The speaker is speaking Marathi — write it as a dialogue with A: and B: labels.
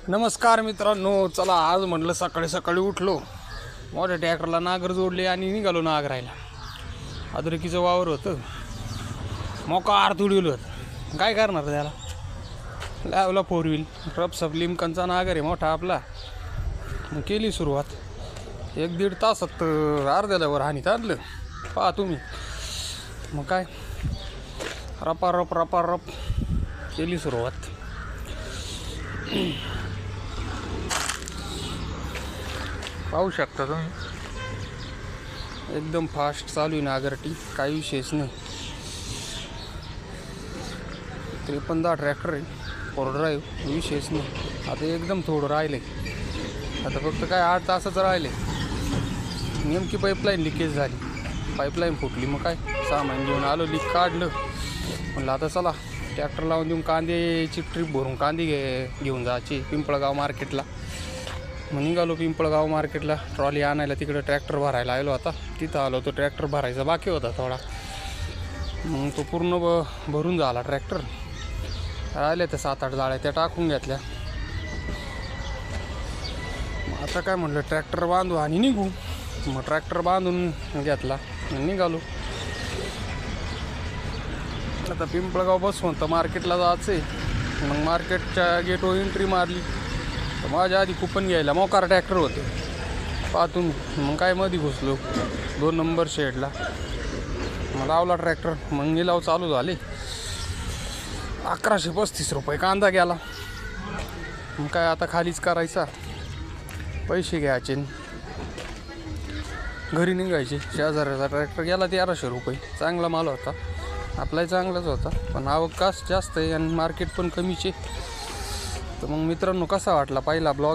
A: नमस्कार मित्रांनो, चला आज म्हटलं सकाळी सकाळी उठलो, मोठ्या ट्रॅक्टरला नागर जोडले आणि निघालो नागरायला. अद्रकीचं वावर होतं, मोकार तुडवलं होतं. काय करणार त्याला, लावला 4 व्हील रपसप लिमकनचा नागर आहे मोठा आपला. मग केली सुरुवात. 1-1.5 तासात अर्ध्याला हानीत आणलं पहा तुम्ही. मग काय रप केली सुरुवात. पाहू शकता तुम्ही, एकदम फास्ट चालू आहे नागरटी, काही विशेष नाही. 53 ट्रॅक्टर आहे, 4 ड्राईव्ह, विशेष नाही. आता एकदम थोडं राहिले, आता फक्त काय 8 तासच राहिले. नेमकी पाईपलाईन लिकेज झाली, पाईपलाईन फुटली. मग काय सामान घेऊन आलो, लीक काढलं. म्हणलं आता चला ट्रॅक्टर लावून देऊन कांद्याची ट्रिप भरून कांदे घेऊन जायची पिंपळगाव मार्केटला. मग निघालो पिंपळगाव मार्केटला, ट्रॉली आणायला. तिकडं ट्रॅक्टर भरायला आलो. आता तिथं आलो, तो ट्रॅक्टर भरायचा बाकी होता थोडा. मग तो पूर्ण भरून झाला ट्रॅक्टर. राहिले तर 7-8 जाळ्या त्या टाकून घेतल्या. आता काय म्हटलं ट्रॅक्टर बांधू आणि निघू. मग ट्रॅक्टर बांधून घेतला, निघालो. आता पिंपळगाव बसून तर मार्केटला जायचं आहे. मग मार्केटच्या गेटवर एंट्री मारली तर माझ्या आधी कुपन घ्यायला मोकार ट्रॅक्टर होते पहा तुम्ही. मग काय मध्ये घुसलो 2 नंबर शेडला. मग लावला ट्रॅक्टर. मग निलाव चालू झाले. 1135 रुपये कांदा गेला. मग काय आता खालीच करायचा, पैसे घ्यायचे, घरी निघायचे. 6000चा ट्रॅक्टर गेला 1300 रुपये. चांगला माल होता, आपलाही चांगलाच होता, पण आवक कास जास्त आहे आणि मार्केट पण कमीचे. तर मग मित्रांनो, कसा वाटला पहिला ब्लॉग.